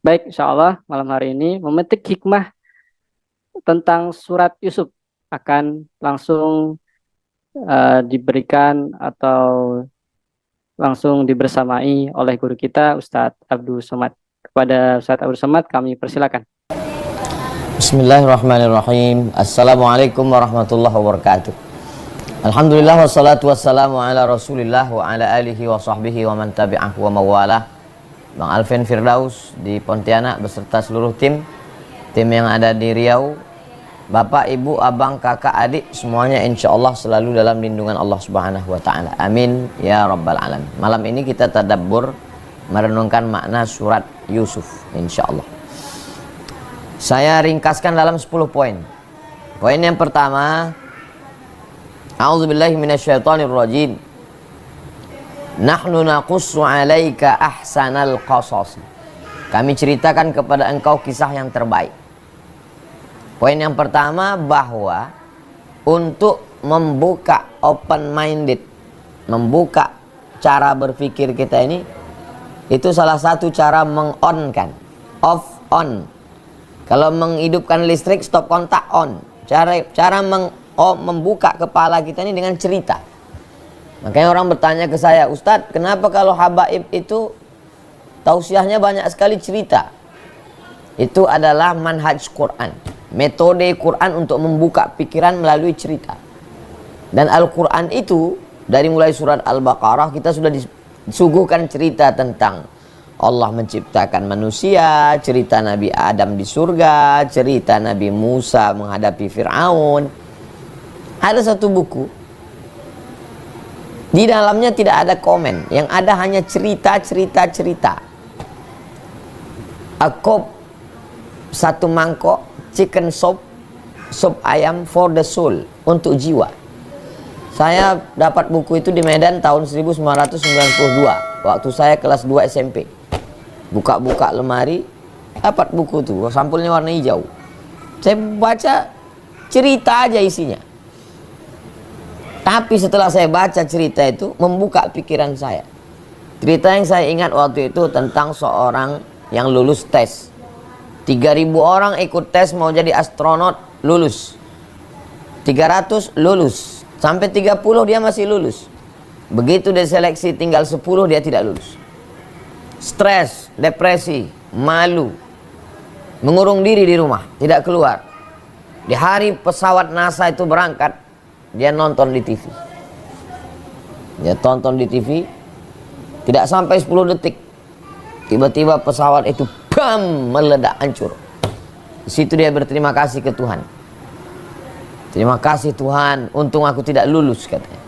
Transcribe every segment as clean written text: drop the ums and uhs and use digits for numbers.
Baik, insya Allah malam hari ini memetik hikmah tentang surat Yusuf akan langsung diberikan atau langsung dibersamai oleh guru kita Ustadz Abdul Somad. Kepada Ustadz Abdul Somad kami persilakan. Bismillahirrahmanirrahim. Assalamualaikum warahmatullahi wabarakatuh. Alhamdulillah wassalatu wassalamu ala rasulillah wa ala alihi wa sahbihi wa man tabi'ahu wa mawalah. Bang Alvin Firdaus di Pontianak beserta seluruh tim yang ada di Riau, Bapak, Ibu, Abang, Kakak, Adik, semuanya insya Allah selalu dalam lindungan Allah Subhanahu wa Ta'ala. Amin ya Rabbal Alamin. Malam ini kita tadabbur merenungkan makna surat Yusuf insya Allah. Saya ringkaskan dalam 10 poin. Poin yang pertama, A'udzubillahi minasyaitonirrajim. Nahnu naqussu 'alaika ahsanal qasas. Kami ceritakan kepada engkau kisah yang terbaik. Poin yang pertama, bahwa untuk membuka open minded, membuka cara berpikir kita ini, itu salah satu cara meng-on-kan, off on. Kalau menghidupkan listrik, stop kontak, on. Cara membuka kepala kita ini dengan cerita. Makanya orang bertanya ke saya, Ustadz, kenapa kalau habaib itu tausiahnya banyak sekali cerita? Itu adalah manhaj Quran, metode Quran untuk membuka pikiran melalui cerita. Dan Al-Quran itu, dari mulai surat Al-Baqarah, kita sudah disuguhkan cerita tentang Allah menciptakan manusia, cerita Nabi Adam di surga, cerita Nabi Musa menghadapi Fir'aun. Ada satu buku, di dalamnya tidak ada komen, yang ada hanya cerita. A cup, satu mangkok, chicken soup, sup ayam for the soul, untuk jiwa. Saya dapat buku itu di Medan tahun 1992, waktu saya kelas 2 SMP. Buka-buka lemari, dapat buku itu, sampulnya warna hijau. Saya baca, cerita aja isinya. Tapi setelah saya baca cerita itu, membuka pikiran saya. Cerita yang saya ingat waktu itu tentang seorang yang lulus tes. 3.000 orang ikut tes mau jadi astronot, lulus. 300 lulus. Sampai 30 dia masih lulus. Begitu dia seleksi tinggal 10, dia tidak lulus. Stres, depresi, malu. Mengurung diri di rumah, tidak keluar. Di hari pesawat NASA itu berangkat, dia nonton di TV. Dia tonton di TV, tidak sampai 10 detik, tiba-tiba pesawat itu bam, meledak, hancur. Di situ dia berterima kasih ke Tuhan. Terima kasih Tuhan, untung aku tidak lulus, katanya.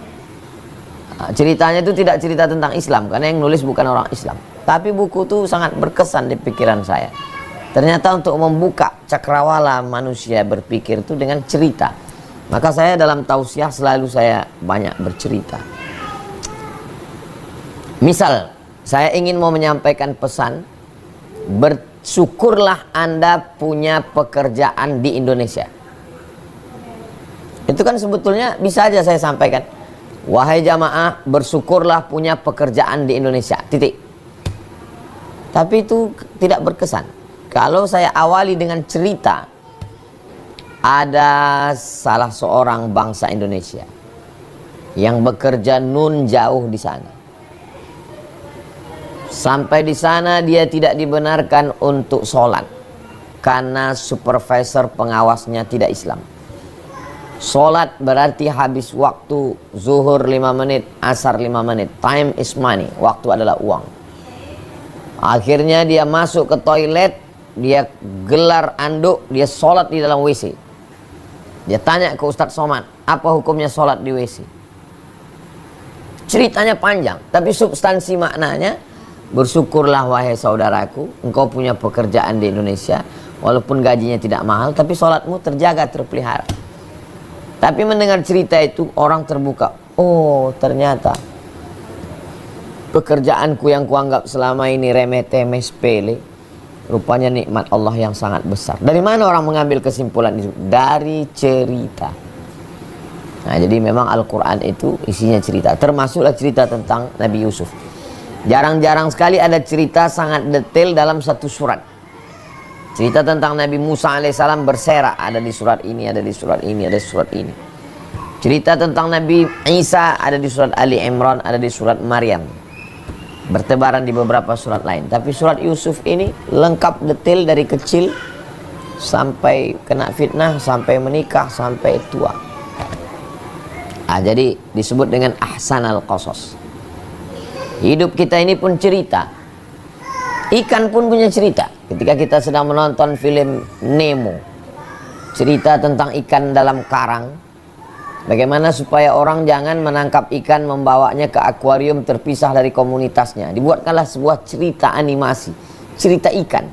Nah, ceritanya itu tidak cerita tentang Islam, karena yang nulis bukan orang Islam. Tapi buku itu sangat berkesan di pikiran saya. Ternyata untuk membuka cakrawala manusia berpikir itu dengan cerita. Maka saya dalam tausiah selalu saya banyak bercerita. Misal, saya ingin mau menyampaikan pesan, bersyukurlah Anda punya pekerjaan di Indonesia. Itu kan sebetulnya bisa aja saya sampaikan, wahai jamaah, bersyukurlah punya pekerjaan di Indonesia, titik. Tapi itu tidak berkesan. Kalau saya awali dengan cerita, ada salah seorang bangsa Indonesia yang bekerja nun jauh di sana. Sampai di sana dia tidak dibenarkan untuk sholat karena supervisor pengawasnya tidak Islam. Sholat berarti habis waktu, zuhur 5 menit, asar 5 menit. Time is money, waktu adalah uang. Akhirnya dia masuk ke toilet, dia gelar anduk, dia sholat di dalam WC. Dia tanya ke Ustadz Somad, apa hukumnya sholat di WC? Ceritanya panjang, tapi substansi maknanya, bersyukurlah wahai saudaraku, engkau punya pekerjaan di Indonesia, walaupun gajinya tidak mahal, tapi sholatmu terjaga, terpelihara. Tapi mendengar cerita itu, orang terbuka. Oh, ternyata pekerjaanku yang kuanggap selama ini remeh-temeh, sepele, rupanya nikmat Allah yang sangat besar. Dari mana orang mengambil kesimpulan itu? Dari cerita. Nah, jadi memang Al-Quran itu isinya cerita. Termasuklah cerita tentang Nabi Yusuf. Jarang-jarang sekali ada cerita sangat detail dalam satu surat. Cerita tentang Nabi Musa alaihissalam berserak, ada di surat ini, ada di surat ini, ada di surat ini. Cerita tentang Nabi Isa ada di surat Ali Imran, ada di surat Maryam, bertebaran di beberapa surat lain. Tapi surat Yusuf ini lengkap detail dari kecil sampai kena fitnah, sampai menikah, sampai tua. Jadi disebut dengan ahsanal qasas. Hidup kita ini pun cerita. Ikan pun punya cerita. Ketika kita sedang menonton film Nemo, cerita tentang ikan dalam karang, bagaimana supaya orang jangan menangkap ikan membawanya ke akuarium terpisah dari komunitasnya. Dibuatkanlah sebuah cerita animasi, cerita ikan.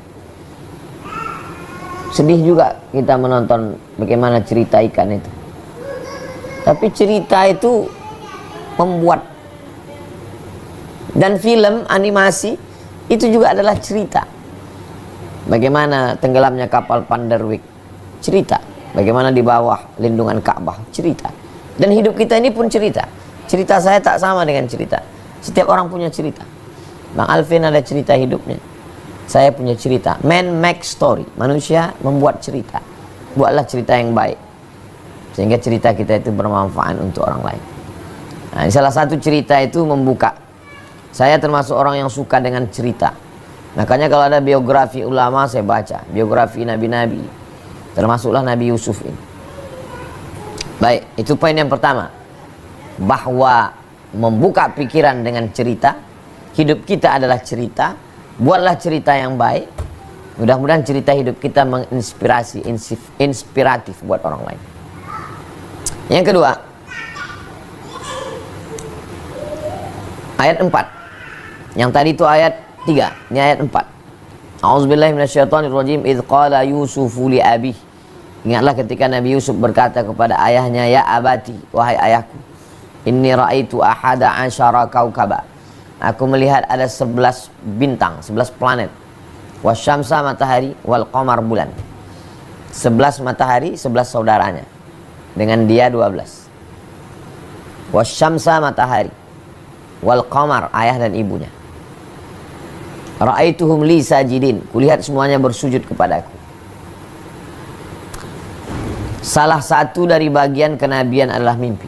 Sedih juga kita menonton bagaimana cerita ikan itu. Tapi cerita itu membuat. Dan film animasi itu juga adalah cerita. Bagaimana tenggelamnya kapal Panderwick, cerita. Bagaimana di bawah lindungan Ka'bah, cerita. Dan hidup kita ini pun cerita. Cerita saya tak sama dengan cerita. Setiap orang punya cerita. Bang Alvin ada cerita hidupnya, saya punya cerita. Man make story. Manusia membuat cerita. Buatlah cerita yang baik, sehingga cerita kita itu bermanfaat untuk orang lain. Nah, salah satu cerita itu membuka. Saya termasuk orang yang suka dengan cerita. Makanya kalau ada biografi ulama saya baca, biografi nabi-nabi, termasuklah Nabi Yusuf ini. Baik, itu poin yang pertama, bahwa membuka pikiran dengan cerita. Hidup kita adalah cerita. Buatlah cerita yang baik. Mudah-mudahan cerita hidup kita menginspirasi, inspiratif buat orang lain. Yang kedua, ayat 4. Yang tadi itu ayat 3, ini ayat 4. A'udzubillahi minasyaitonirrajim. Idz qala Yusufu li abih. Ingatlah ketika Nabi Yusuf berkata kepada ayahnya, ya abati, wahai ayahku, inni ra'aitu ahada asyara kaukaba. Aku melihat ada 11 bintang, 11 planet. Wasyamsa matahari, wal qamar bulan. 11 matahari, 11 saudaranya. Dengan dia 12. Wasyamsa matahari, wal qamar ayah dan ibunya. Ra'aituhum li sajidin. Kulihat semuanya bersujud kepadaku. Salah satu dari bagian kenabian adalah mimpi.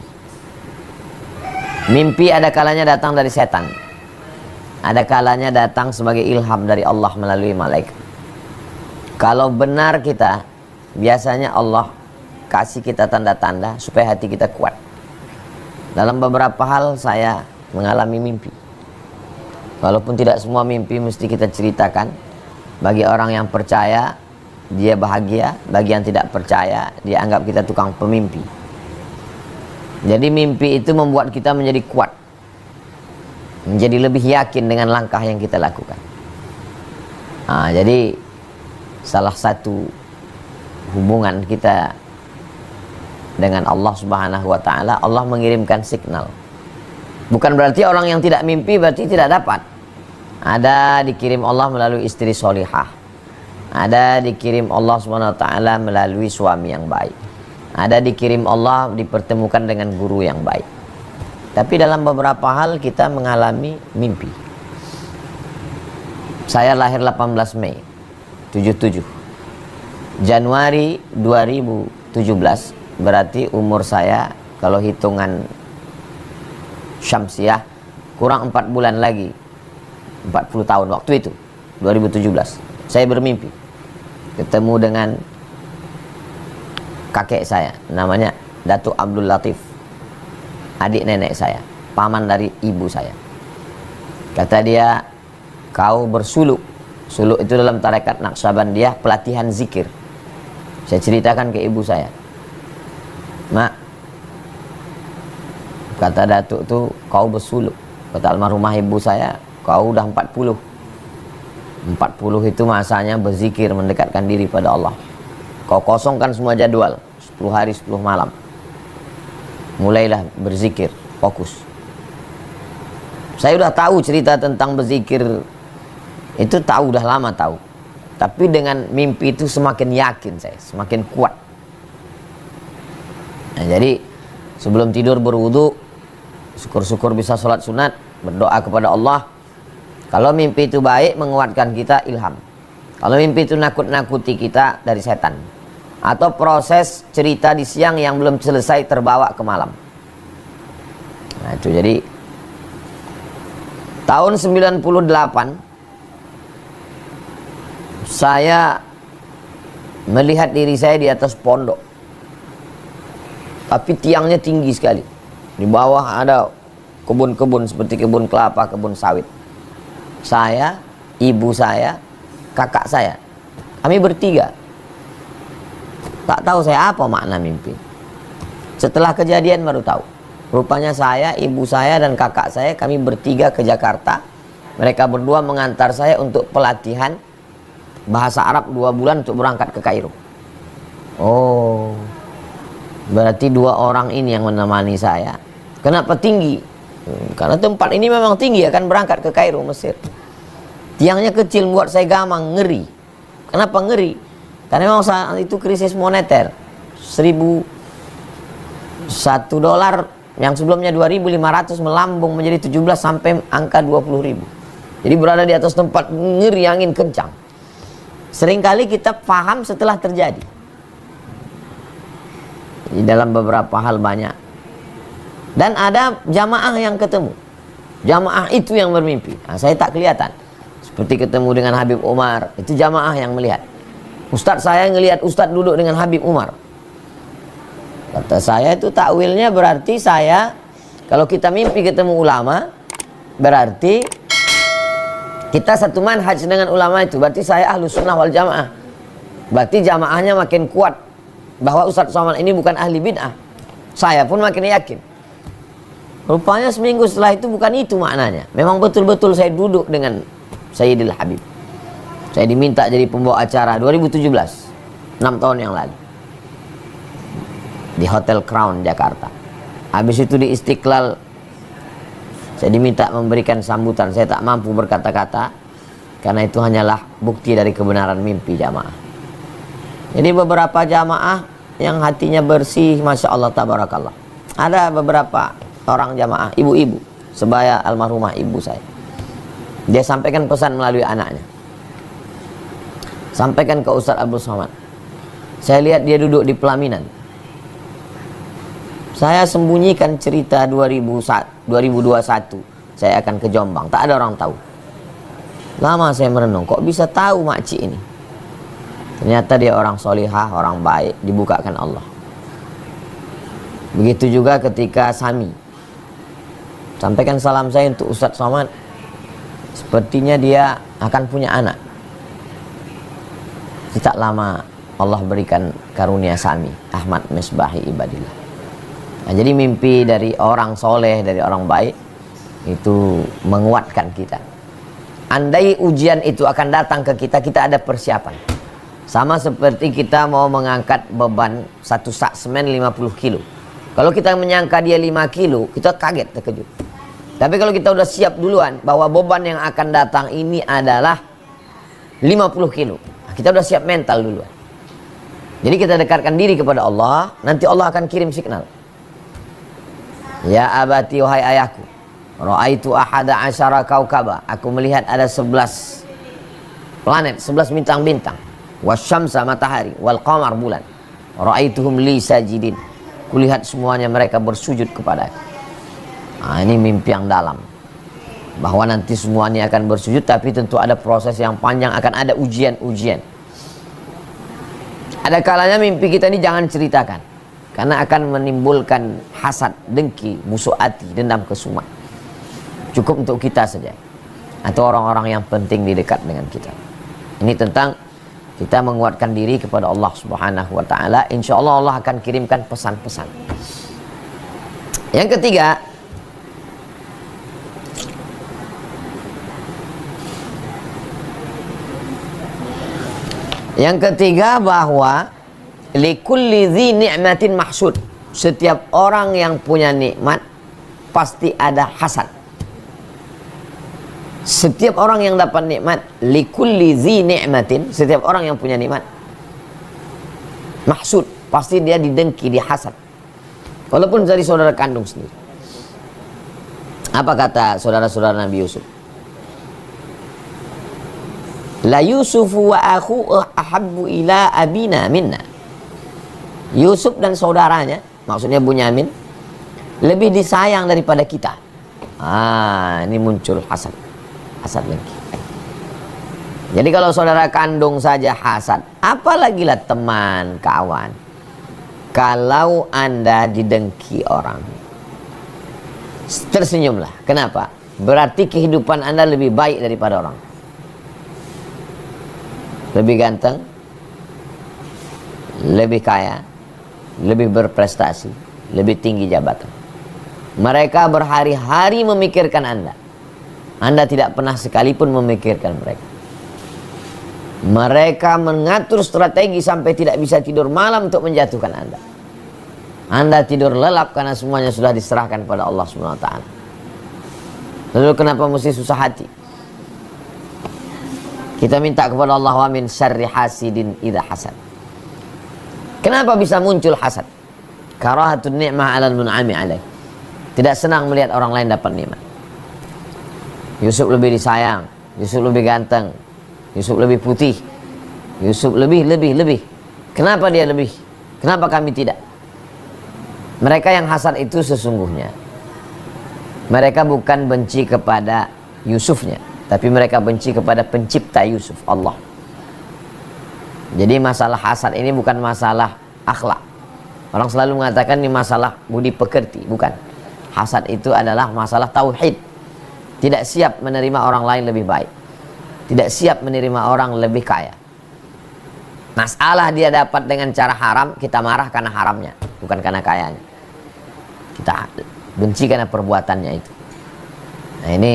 Mimpi ada kalanya datang dari setan, ada kalanya datang sebagai ilham dari Allah melalui malaikat. Kalau benar kita, biasanya Allah kasih kita tanda-tanda supaya hati kita kuat. Dalam beberapa hal saya mengalami mimpi. Walaupun tidak semua mimpi mesti kita ceritakan. Bagi orang yang percaya, dia bahagia. Bagi yang tidak percaya, dia anggap kita tukang pemimpi. Jadi mimpi itu membuat kita menjadi kuat, menjadi lebih yakin dengan langkah yang kita lakukan. Jadi salah satu hubungan kita dengan Allah Subhanahu wa ta'ala, Allah mengirimkan signal. Bukan berarti orang yang tidak mimpi berarti tidak dapat. Ada dikirim Allah melalui istri solihah. Ada dikirim Allah Subhanahu wa ta'ala melalui suami yang baik. Ada dikirim Allah dipertemukan dengan guru yang baik. Tapi dalam beberapa hal kita mengalami mimpi. Saya lahir 18 Mei 77. Januari 2017 berarti umur saya kalau hitungan syamsiah kurang 4 bulan lagi, 40 tahun waktu itu 2017 saya bermimpi ketemu dengan kakek saya, namanya Datuk Abdul Latif, adik nenek saya, paman dari ibu saya. Kata dia, kau bersuluk. Suluk itu dalam tarekat Naqsyabandiyah pelatihan zikir. Saya ceritakan ke ibu saya, mak, kata Datuk tuh kau bersuluk. Kata almarhumah ibu saya, kau udah 40 itu masanya berzikir, mendekatkan diri pada Allah. Kau kosongkan semua jadwal 10 hari 10 malam, mulailah berzikir, fokus. Saya udah tahu cerita tentang berzikir itu, tahu, udah lama tahu. Tapi dengan mimpi itu semakin yakin saya, semakin kuat. Nah, jadi sebelum tidur berwudu, syukur-syukur bisa sholat sunat, berdoa kepada Allah. Kalau mimpi itu baik, menguatkan kita, ilham. Kalau mimpi itu nakut-nakuti kita dari setan, atau proses cerita di siang yang belum selesai terbawa ke malam. Nah itu jadi tahun 98 saya melihat diri saya di atas pondok, tapi tiangnya tinggi sekali. Di bawah ada kebun-kebun seperti kebun kelapa, kebun sawit. Saya, ibu saya, kakak saya, kami bertiga. Tak tahu saya apa makna mimpi. Setelah kejadian baru tahu. Rupanya saya, ibu saya, dan kakak saya, kami bertiga ke Jakarta. Mereka berdua mengantar saya untuk pelatihan bahasa Arab 2 bulan untuk berangkat ke Kairo. Oh, berarti 2 orang ini yang menemani saya. Kenapa tinggi? Karena tempat ini memang tinggi, akan berangkat ke Kairo, Mesir. Tiangnya kecil buat saya gamang, ngeri. Kenapa ngeri? Karena memang saat itu krisis moneter. 1.001 dolar yang sebelumnya 2.500 melambung menjadi 17 sampai angka 20.000. Jadi berada di atas tempat ngeri, angin kencang. Seringkali kita paham setelah terjadi. Di dalam beberapa hal banyak. Dan ada jamaah yang ketemu. Jamaah itu yang bermimpi. Nah, saya tak kelihatan. Seperti ketemu dengan Habib Umar, itu jamaah yang melihat. Ustadz saya ngelihat Ustadz duduk dengan Habib Umar. Kata saya itu takwilnya berarti saya, kalau kita mimpi ketemu ulama, berarti kita satu manhaj dengan ulama itu. Berarti saya ahlu sunnah wal jamaah. Berarti jamaahnya makin kuat bahwa Ustadz Somad ini bukan ahli bid'ah. Saya pun makin yakin. Rupanya seminggu setelah itu bukan itu maknanya. Memang betul-betul saya duduk dengan Sayyidil Habib. Saya diminta jadi pembawa acara 2017, 6 tahun yang lalu, di Hotel Crown Jakarta. Habis itu di Istiqlal saya diminta memberikan sambutan. Saya tak mampu berkata-kata karena itu hanyalah bukti dari kebenaran mimpi jamaah. Jadi beberapa jamaah yang hatinya bersih, Masya Allah, tabarakallah. Ada beberapa orang jamaah, ibu-ibu, sebaya almarhumah ibu saya. Dia sampaikan pesan melalui anaknya. Sampaikan ke Ustadz Abdul Somad. Saya lihat dia duduk di pelaminan. Saya sembunyikan cerita 2021. Saya akan ke Jombang. Tak ada orang tahu. Lama saya merenung. Kok bisa tahu makcik ini? Ternyata dia orang solihah, orang baik. Dibukakan Allah. Begitu juga ketika Sami. Sampaikan salam saya untuk Ustadz Somad. Sepertinya dia akan punya anak. Tak lama Allah berikan karunia Sami, Ahmad Misbahi Ibadillah. Nah, jadi mimpi dari orang soleh, dari orang baik, itu menguatkan kita. Andai ujian itu akan datang ke kita, kita ada persiapan. Sama seperti kita mau mengangkat beban satu sak semen 50 kilo. Kalau kita menyangka dia 5 kilo, kita kaget, terkejut. Tapi kalau kita udah siap duluan bahwa beban yang akan datang ini adalah 50 kilo, kita udah siap mental duluan. Jadi kita dekatkan diri kepada Allah, nanti Allah akan kirim signal. Ya abati, wahai ayahku, ra'aitu ahada asyara kaukaba, aku melihat ada 11 planet, 11 bintang-bintang. Wasyamsa, matahari, wal qamar, bulan. Ra'aituhum li sajidin, kulihat semuanya mereka bersujud kepada aku. Nah, ini mimpi yang dalam, bahwa nanti semuanya akan bersujud, tapi tentu ada proses yang panjang, akan ada ujian-ujian. Ada kalanya mimpi kita ini jangan ceritakan, karena akan menimbulkan hasad, dengki, musuh hati, dendam, kesumat. Cukup untuk kita saja, atau orang-orang yang penting di dekat dengan kita. Ini tentang kita menguatkan diri kepada Allah Subhanahu wa ta'ala. Insya Allah Allah akan kirimkan pesan-pesan. Yang ketiga, bahwa likulli dzi ni'matin mahsud. Setiap orang yang punya nikmat pasti ada hasad. Setiap orang yang dapat nikmat, likulli dzi ni'matin, setiap orang yang punya nikmat mahsud, pasti dia didengki, dihasad. Walaupun dari saudara kandung sendiri. Apa kata saudara-saudara Nabi Yusuf? La Yusufu wa akhuhu ahabbu ila abina minna. Yusuf dan saudaranya, maksudnya Bunyamin, lebih disayang daripada kita. Ini muncul hasad. Hasad lagi. Jadi kalau saudara kandung saja hasad, apalagi lah teman, kawan. Kalau Anda didengki orang, tersenyumlah. Kenapa? Berarti kehidupan Anda lebih baik daripada orang. Lebih ganteng, lebih kaya, lebih berprestasi, lebih tinggi jabatan. Mereka berhari-hari memikirkan Anda. Anda tidak pernah sekalipun memikirkan mereka. Mereka mengatur strategi sampai tidak bisa tidur malam untuk menjatuhkan Anda. Anda tidur lelap karena semuanya sudah diserahkan pada Allah SWT. Lalu kenapa mesti susah hati? Kita minta kepada Allah, wa min syarri hasidin idza hasad. Kenapa bisa muncul hasad? Karahatun ni'mah 'alal mun'ami 'alaih. Tidak senang melihat orang lain dapat nikmat. Yusuf lebih disayang, Yusuf lebih ganteng, Yusuf lebih putih, Yusuf lebih. Kenapa dia lebih? Kenapa kami tidak? Mereka yang hasad itu sesungguhnya mereka bukan benci kepada Yusufnya, tapi mereka benci kepada pencipta Yusuf, Allah. Jadi masalah hasad ini bukan masalah akhlak. Orang selalu mengatakan ini masalah budi pekerti. Bukan. Hasad itu adalah masalah tauhid. Tidak siap menerima orang lain lebih baik, tidak siap menerima orang lebih kaya. Masalah dia dapat dengan cara haram, kita marah karena haramnya, bukan karena kayanya. Kita benci karena perbuatannya itu. Nah, ini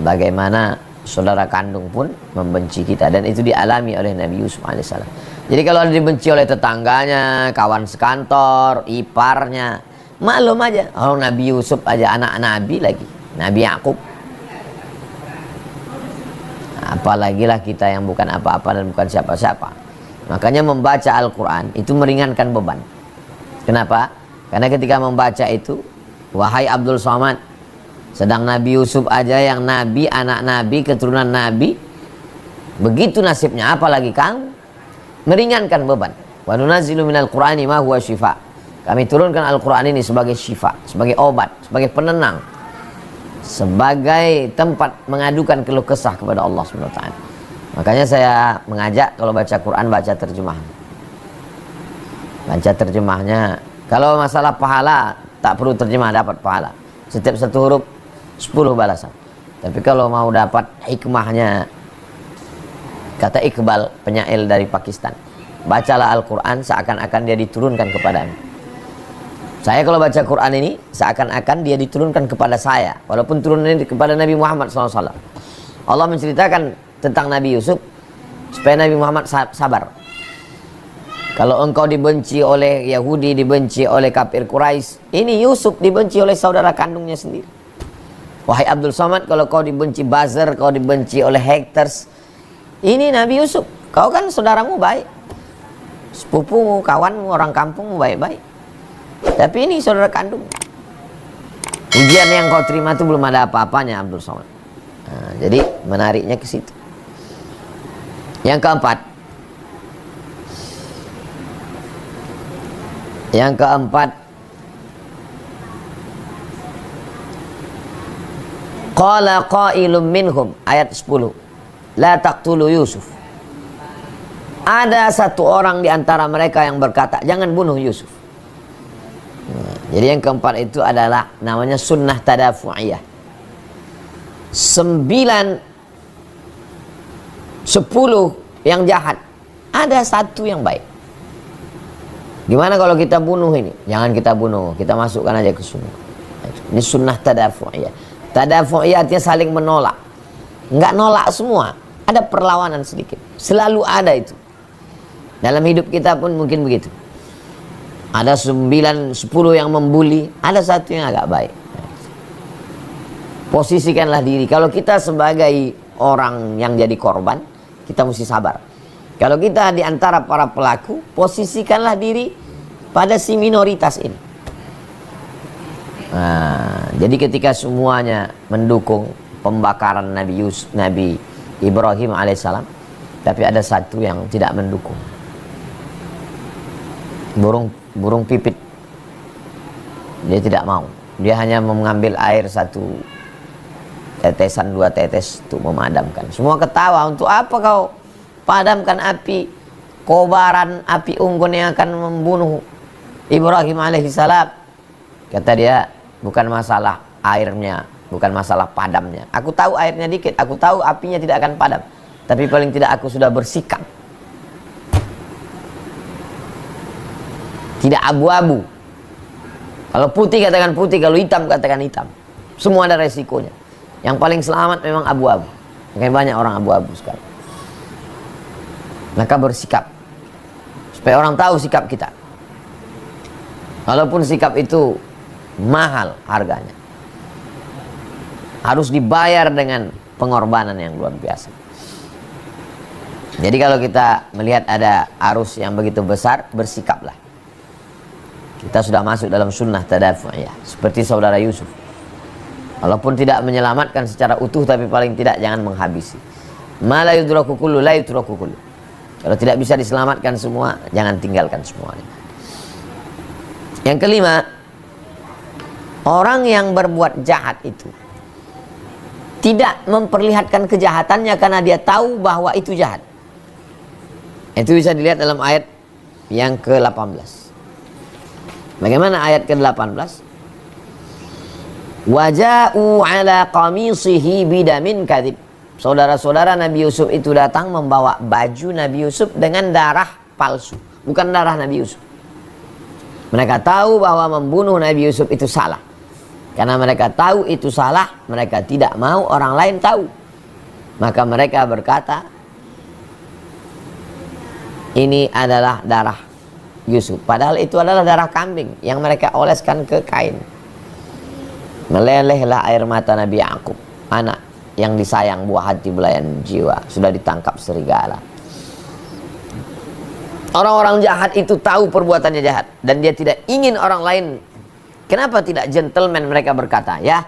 bagaimana saudara kandung pun membenci kita, dan itu dialami oleh Nabi Yusuf alaihissalam. Jadi kalau dibenci oleh tetangganya, kawan sekantor, iparnya, maklum aja. Kalau Nabi Yusuf aja anak Nabi lagi, Nabi Yakub, apalagi lah kita yang bukan apa-apa dan bukan siapa-siapa. Makanya membaca Al-Quran itu meringankan beban. Kenapa? Karena ketika membaca itu, wahai Abdul Somad, sedang Nabi Yusuf aja yang Nabi, anak Nabi, keturunan Nabi, begitu nasibnya, apalagi kamu. Meringankan beban. Wa nunazzilu minal Qur'ani ma huwa syifa. Kami turunkan Al-Quran ini sebagai syifa, sebagai obat, sebagai penenang, sebagai tempat mengadukan keluh kesah kepada Allah SWT. Makanya saya mengajak kalau baca Quran, baca terjemah. Baca terjemahnya. Kalau masalah pahala, tak perlu terjemah, dapat pahala. Setiap satu huruf 10 balasan. Tapi kalau mau dapat hikmahnya, kata Iqbal, penyair dari Pakistan, bacalah Al-Quran seakan-akan dia diturunkan kepadamu. Saya kalau baca Quran ini seakan-akan dia diturunkan kepada saya, walaupun turunnya kepada Nabi Muhammad SAW. Allah menceritakan tentang Nabi Yusuf supaya Nabi Muhammad sabar. Kalau engkau dibenci oleh Yahudi, dibenci oleh kafir Quraisy, ini Yusuf dibenci oleh saudara kandungnya sendiri. Wahai Abdul Somad, kalau kau dibenci buzzer, kau dibenci oleh haters, ini Nabi Yusuf, kau kan saudaramu baik, sepupumu, kawanmu, orang kampungmu baik-baik. Tapi ini saudara kandung. Ujian yang kau terima itu belum ada apa-apanya, Abdul Somad. Nah, jadi menariknya ke situ. Yang keempat, qala qailum minhum, ayat 10, la taqtulu Yusuf. Ada satu orang di antara mereka yang berkata, jangan bunuh Yusuf. Jadi yang keempat itu adalah namanya sunnah tadafu'iyah. 9, 10 yang jahat, ada satu yang baik. Gimana kalau kita bunuh ini? Jangan kita bunuh, kita masukkan aja ke sunnah. Ini sunnah tadafu'iyah. Tadafu'iyah artinya saling menolak. Enggak nolak semua, ada perlawanan sedikit. Selalu ada itu. Dalam hidup kita pun mungkin begitu. Ada 9, 10 yang membuli, ada satu yang agak baik. Posisikanlah diri. Kalau kita sebagai orang yang jadi korban, kita mesti sabar. Kalau kita di antara para pelaku, posisikanlah diri pada si minoritas ini. Nah, jadi ketika semuanya mendukung pembakaran Nabi Ibrahim alaihissalam, tapi ada satu yang tidak mendukung. Burung pipit. Dia tidak mau. Dia hanya mengambil air 1 tetesan, 2 tetes untuk memadamkan. Semua ketawa, untuk apa kau padamkan api kobaran, api unggun yang akan membunuh Ibrahim alaihissalam? Kata dia, bukan masalah airnya, bukan masalah padamnya. Aku tahu airnya dikit, aku tahu apinya tidak akan padam, tapi paling tidak aku sudah bersikap. Tidak abu-abu. Kalau putih katakan putih, kalau hitam katakan hitam. Semua ada resikonya. Yang paling selamat memang abu-abu. Makanya banyak orang abu-abu sekarang. Maka bersikap, supaya orang tahu sikap kita. Walaupun sikap itu mahal harganya, harus dibayar dengan pengorbanan yang luar biasa. Jadi kalau kita melihat ada arus yang begitu besar, bersikaplah. Kita sudah masuk dalam sunnah tadafu'iyah, seperti saudara Yusuf. Walaupun tidak menyelamatkan secara utuh, tapi paling tidak jangan menghabisi. Ma la yudraku kullu la yutraku kullu. Kalau tidak bisa diselamatkan semua, jangan tinggalkan semuanya. Yang kelima, orang yang berbuat jahat itu tidak memperlihatkan kejahatannya karena dia tahu bahwa itu jahat. Itu bisa dilihat dalam ayat yang ke-18. Bagaimana ayat ke-18? Waja'u ala qamisihi bidamin kadhib. Saudara-saudara Nabi Yusuf itu datang membawa baju Nabi Yusuf dengan darah palsu, bukan darah Nabi Yusuf. Mereka tahu bahwa membunuh Nabi Yusuf itu salah. Karena mereka tahu itu salah, mereka tidak mau orang lain tahu. Maka mereka berkata, ini adalah darah Yusuf. Padahal itu adalah darah kambing yang mereka oleskan ke kain. Melelehlah air mata Nabi Yakub, anak yang disayang, buah hati belayan jiwa, sudah ditangkap serigala. Orang-orang jahat itu tahu perbuatannya jahat, dan dia tidak ingin orang lain. Kenapa tidak gentleman mereka berkata, ya,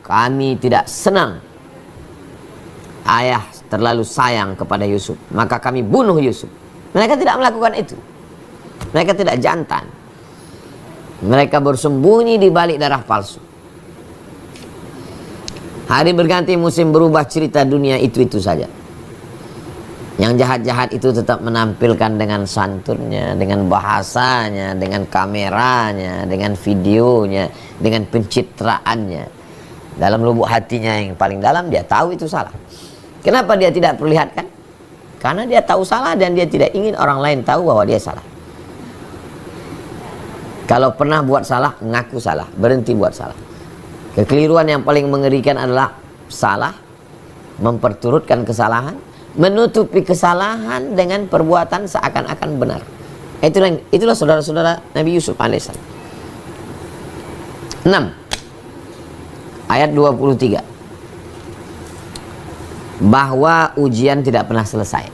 kami tidak senang ayah terlalu sayang kepada Yusuf, maka kami bunuh Yusuf. Mereka tidak melakukan itu. Mereka tidak jantan. Mereka bersembunyi di balik darah palsu. Hari berganti musim berubah, cerita dunia itu saja. Yang jahat-jahat itu tetap menampilkan dengan santunnya, dengan bahasanya, dengan kameranya, dengan videonya, dengan pencitraannya. Dalam lubuk hatinya yang paling dalam dia tahu itu salah. Kenapa dia tidak perlihatkan? Karena dia tahu salah dan dia tidak ingin orang lain tahu bahwa dia salah. Kalau pernah buat salah, ngaku salah, berhenti buat salah. Kekeliruan yang paling mengerikan adalah salah, memperturutkan kesalahan, menutupi kesalahan dengan perbuatan seakan-akan benar. Itulah saudara-saudara Nabi Yusuf alaihissalam. 6 ayat 23, bahwa ujian tidak pernah selesai.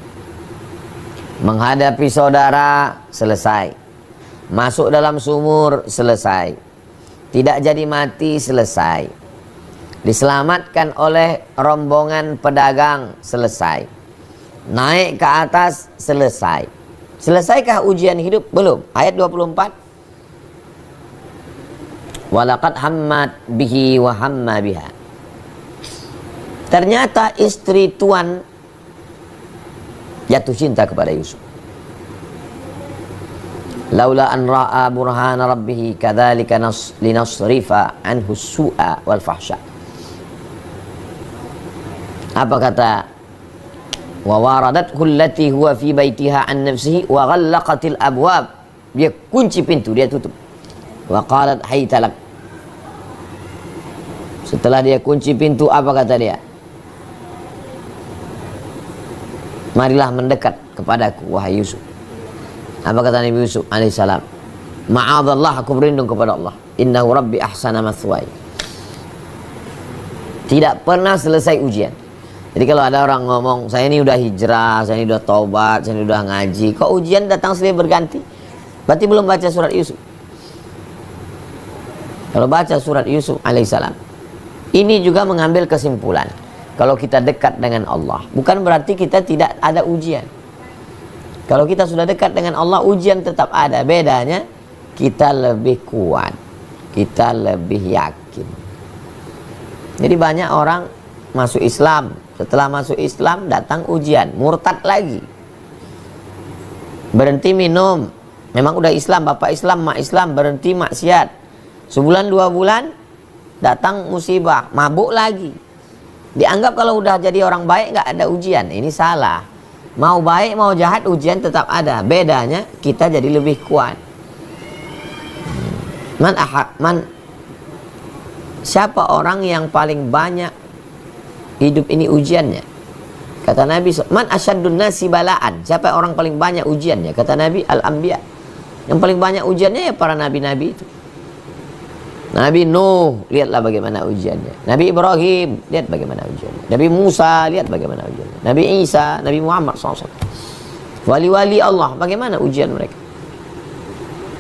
Menghadapi saudara selesai, masuk dalam sumur selesai, tidak jadi mati selesai, diselamatkan oleh rombongan pedagang selesai, naik ke atas selesai. Selesaikah ujian hidup? Belum. Ayat 24, walaqad hammat bihi wa hamma biha. Ternyata istri tuan jatuh cinta kepada Yusuf. Laula an ra'a burhana rabbih kadzalika linasrifa anhu su'a wal fahsya. Apa kata? Wa waradathu allati huwa fi baitiha an nafsihi wa ghallaqatil abwab. Dia kunci pintu, dia tutup. Wa qalat haytalak. Setelah dia kunci pintu, apa kata dia? Marilah mendekat kepadaku wahai Yusuf. Apa kata Nabi Yusuf alaihissalam? Ma'adallah, aku berlindung kepada Allah. Innahu rabbi ahsana mathwaya. Tidak pernah selesai ujian. Jadi kalau ada orang ngomong, saya ini udah hijrah, saya ini udah taubat, saya ini udah ngaji, kok ujian datang silih berganti? Berarti belum baca surat Yusuf. Kalau baca surat Yusuf alaihissalam, ini juga mengambil kesimpulan kalau kita dekat dengan Allah. Bukan berarti kita tidak ada ujian. Kalau kita sudah dekat dengan Allah, ujian tetap ada. Bedanya kita lebih kuat, kita lebih yakin. Jadi banyak orang masuk Islam, setelah masuk Islam datang ujian, murtad lagi, berhenti minum. Memang udah Islam, bapak Islam, mak Islam, berhenti maksiat. Sebulan 2 bulan datang musibah, mabuk lagi. Dianggap kalau udah jadi orang baik nggak ada ujian. Ini salah. Mau baik mau jahat ujian tetap ada. Bedanya kita jadi lebih kuat. Siapa orang yang paling banyak hidup ini ujiannya? Kata Nabi, man asyaddun nasi balaan. Siapa orang paling banyak ujiannya? Kata Nabi, al-anbiya. Yang paling banyak ujiannya ya para nabi-nabi itu. Nabi Nuh, lihatlah bagaimana ujiannya. Nabi Ibrahim, lihat bagaimana ujiannya. Nabi Musa, lihat bagaimana ujiannya. Nabi Isa, Nabi Muhammad SAW. Wali-wali Allah, bagaimana ujian mereka.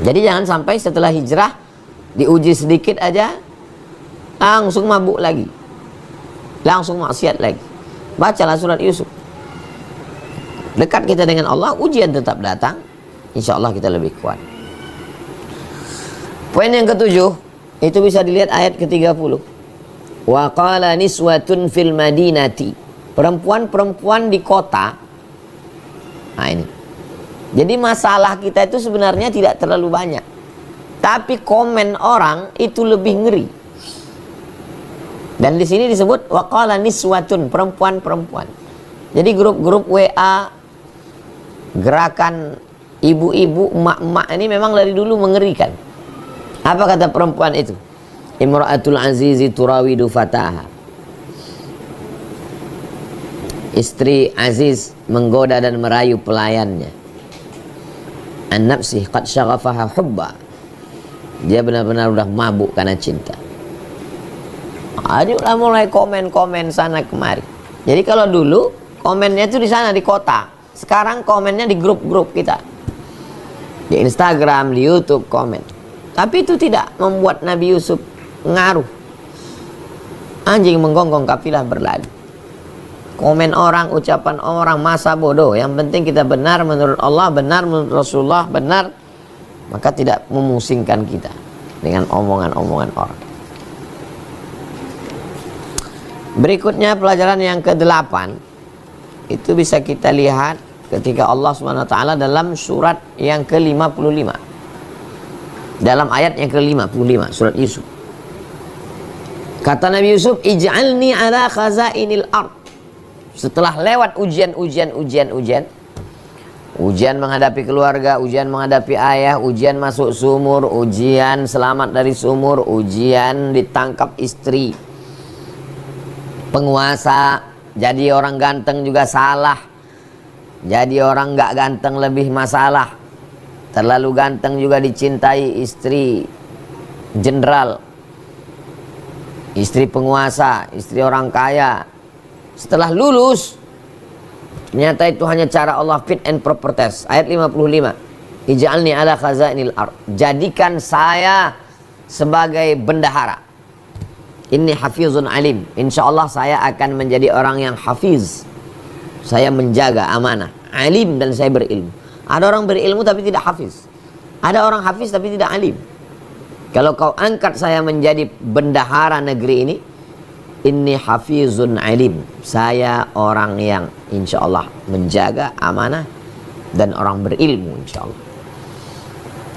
Jadi jangan sampai setelah hijrah diuji sedikit aja langsung mabuk lagi, langsung maksiat lagi. Bacalah surat Yusuf. Dekat kita dengan Allah, ujian tetap datang. Insya Allah kita lebih kuat. Poin yang ketujuh, itu bisa dilihat ayat ke-30. Wa qala niswatun fil madinati. Perempuan-perempuan di kota. Nah ini. Jadi masalah kita itu sebenarnya tidak terlalu banyak. Tapi komen orang itu lebih ngeri. Dan di sini disebut wa qala niswatun, perempuan-perempuan. Jadi grup-grup WA, gerakan ibu-ibu, emak-emak ini memang dari dulu mengerikan. Apa kata perempuan itu? Imra'atul azizi turawidu fataha. Istri Aziz menggoda dan merayu pelayannya. An-nafsi qad syaghafaha hubba. Dia benar-benar udah mabuk karena cinta. Jadi udah mulai komen-komen sana kemari. Jadi kalau dulu komennya itu di sana di kota. Sekarang komennya di grup-grup kita. Di Instagram, di YouTube komen. Tapi itu tidak membuat Nabi Yusuf ngaruh. Anjing menggonggong kafilah berlalu. Komen orang, ucapan orang, masa bodoh. Yang penting kita benar menurut Allah, benar menurut Rasulullah, benar. Maka tidak memusingkan kita dengan omongan-omongan orang. Berikutnya pelajaran yang ke-8. Itu bisa kita lihat ketika Allah SWT dalam surat yang ke-55. Dalam ayat yang ke-55 surat Yusuf. Kata Nabi Yusuf, ij'alni ala khazainil ard. Setelah lewat ujian menghadapi keluarga, ujian menghadapi ayah, ujian masuk sumur, ujian selamat dari sumur, ujian ditangkap istri, penguasa, jadi orang ganteng juga salah, jadi orang nggak ganteng lebih masalah. Terlalu ganteng juga dicintai istri jenderal, istri penguasa, istri orang kaya. Setelah lulus, ternyata itu hanya cara Allah fit and proper test. Ayat 55. Ij'alni ala khazainil ard. Jadikan saya sebagai bendahara. Inni hafizun alim. Insya Allah saya akan menjadi orang yang hafiz. Saya menjaga amanah. Alim dan saya berilmu. Ada orang berilmu tapi tidak hafiz. Ada orang hafiz tapi tidak alim. Kalau kau angkat saya menjadi bendahara negeri ini, inni hafizun alim. Saya orang yang insya Allah menjaga amanah dan orang berilmu insya Allah.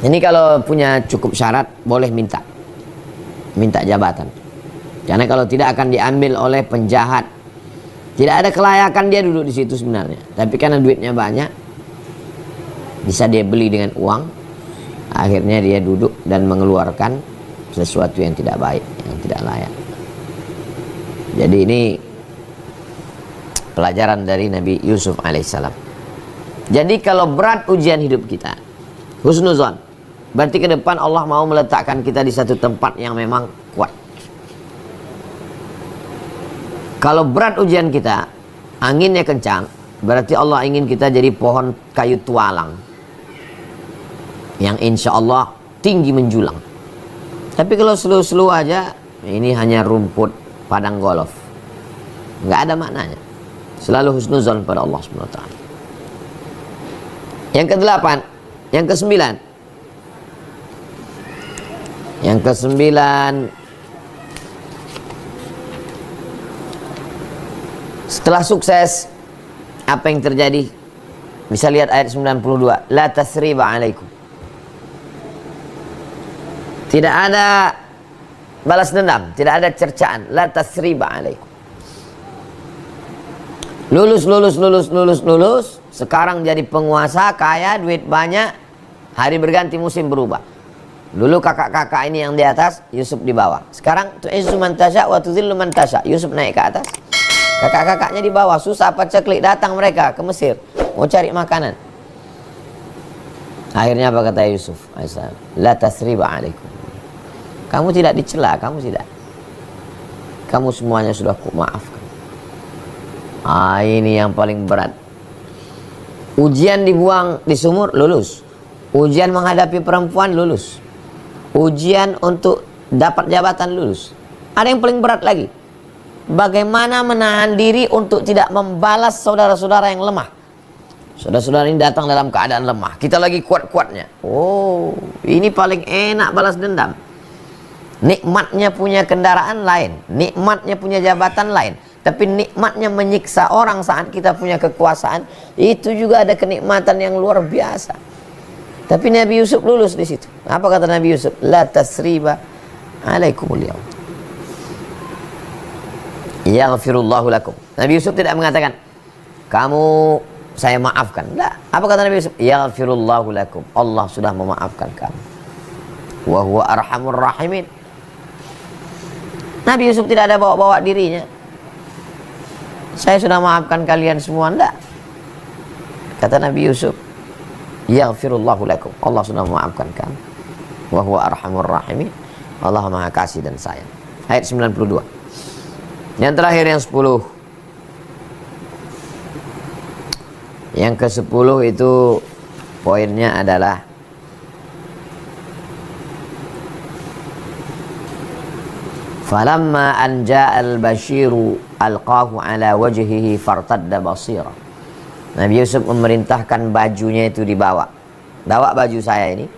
Ini kalau punya cukup syarat boleh minta jabatan. Karena kalau tidak akan diambil oleh penjahat. Tidak ada kelayakan dia duduk di situ sebenarnya. Tapi karena duitnya banyak, bisa dia beli dengan uang, akhirnya dia duduk dan mengeluarkan sesuatu yang tidak baik, yang tidak layak. Jadi ini pelajaran dari Nabi Yusuf alaihissalam. Jadi kalau berat ujian hidup kita, husnuzon, berarti ke depan Allah mau meletakkan kita di satu tempat yang memang kuat. Kalau berat ujian kita, anginnya kencang, berarti Allah ingin kita jadi pohon kayu tualang yang insya Allah tinggi menjulang. Tapi kalau slow-slow aja, ini hanya rumput padang golf. nggak ada maknanya. Selalu husnuzon pada Allah Subhanahu wa taala. Yang kedelapan, yang kesembilan. Yang kesembilan, setelah sukses, apa yang terjadi? Bisa lihat ayat 92. La tasriba alaikum. Tidak ada balas dendam, tidak ada cercaan. La tasriba alaikum. Lulus. Sekarang jadi penguasa, kaya, duit banyak. Hari berganti, musim berubah. Dulu kakak-kakak ini yang di atas, Yusuf di bawah. Sekarang tu'izzu man tasya wa tudhillu man tasya. Yusuf naik ke atas, kakak-kakaknya di bawah. Susah paceklik, datang mereka ke Mesir mau cari makanan. Akhirnya apa kata Yusuf alaihissalam? La tasriba alaikum. Kamu tidak dicela, kamu tidak. Kamu semuanya sudah ku maafkan. Ini yang paling berat. Ujian dibuang di sumur, lulus. Ujian menghadapi perempuan, lulus. Ujian untuk dapat jabatan, lulus. Ada yang paling berat lagi. Bagaimana menahan diri untuk tidak membalas saudara-saudara yang lemah. Saudara-saudara ini datang dalam keadaan lemah. Kita lagi kuat-kuatnya. Oh, ini paling enak balas dendam. Nikmatnya punya kendaraan lain. Nikmatnya punya jabatan lain. Tapi nikmatnya menyiksa orang saat kita punya kekuasaan, itu juga ada kenikmatan yang luar biasa. Tapi Nabi Yusuf lulus di situ. Apa kata Nabi Yusuf? La tasriba alaikumul yaum. Yaghfirullahu lakum. Nabi Yusuf tidak mengatakan, kamu saya maafkan. Tidak. Apa kata Nabi Yusuf? Yaghfirullahu lakum. Allah sudah memaafkan kamu. Wa huwa arhamur rahimin. Nabi Yusuf tidak ada bawa-bawa dirinya. Saya sudah maafkan kalian semua. Tidak. Kata Nabi Yusuf, yaghfirullahu lakum. Allah sudah memaafkan kamu. Wa huwa arhamur rahimin. Allah Maha Kasih dan Sayang. Ayat 92. Yang terakhir yang 10. Yang ke-10 itu poinnya adalah falamma an ja'al basyiru alqahu ala wajhihi fartadda basira. Nabi Yusuf memerintahkan bajunya itu dibawa. Bawa baju saya ini,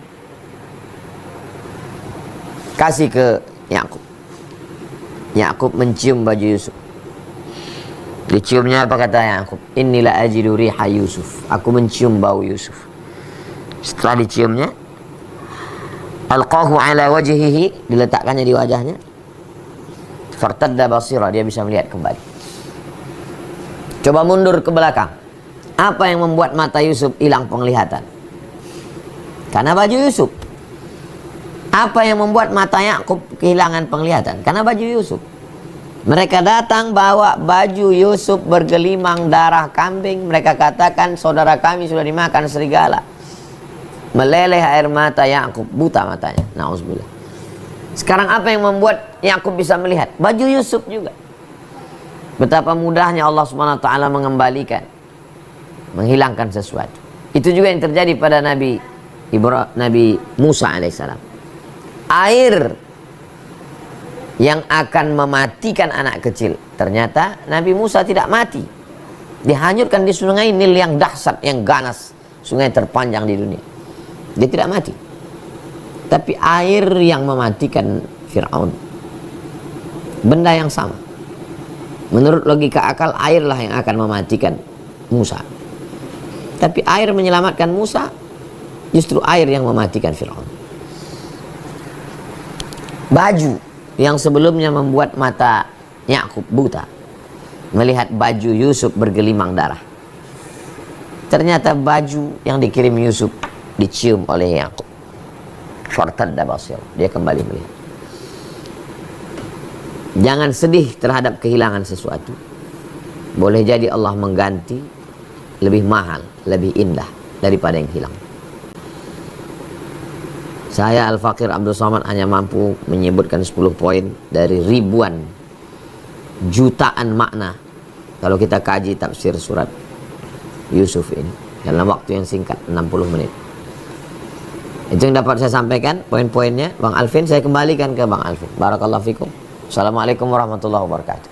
kasih ke Yakub. Yakub mencium baju Yusuf. Diciumnya apa kata Yakub? Inilah ajidu riha Yusuf. Aku mencium bau Yusuf. Setelah diciumnya, alqahu ala wajhihi, diletakkannya di wajahnya. Fartadda basira, dia bisa melihat kembali. Coba mundur ke belakang. Apa yang membuat mata Yusuf hilang penglihatan? Karena baju Yusuf. Apa yang membuat mata Yakub kehilangan penglihatan? Karena baju Yusuf. Mereka datang bawa baju Yusuf bergelimang darah kambing. Mereka katakan saudara kami sudah dimakan serigala. Meleleh air mata Yakub, buta matanya. Nauzubillah. Sekarang apa yang membuat Yakub bisa melihat? Baju Yusuf juga. Betapa mudahnya Allah Subhanahu wa taala mengembalikan, menghilangkan sesuatu. Itu juga yang terjadi pada Nabi Musa alaihissalam. Air yang akan mematikan anak kecil, ternyata Nabi Musa tidak mati. Dihanyutkan di sungai Nil yang dahsyat, yang ganas, sungai terpanjang di dunia. Dia tidak mati. Tapi air yang mematikan Fir'aun, benda yang sama. Menurut logika akal, airlah yang akan mematikan Musa. Tapi air menyelamatkan Musa, justru air yang mematikan Fir'aun. Baju yang sebelumnya membuat mata Yakub buta, melihat baju Yusuf bergelimang darah. Ternyata baju yang dikirim Yusuf dicium oleh Yakub. Fartadda basir, dia kembali melihat. Jangan sedih terhadap kehilangan sesuatu. Boleh jadi Allah mengganti lebih mahal, lebih indah daripada yang hilang. Saya Al-Fakir Abdul Somad hanya mampu menyebutkan 10 poin dari ribuan, jutaan makna kalau kita kaji tafsir surat Yusuf ini dalam waktu yang singkat, 60 menit. Itu yang dapat saya sampaikan, poin-poinnya. Bang Alvin, saya kembalikan ke Bang Alvin. Barakallahu fikum. Assalamualaikum warahmatullahi wabarakatuh.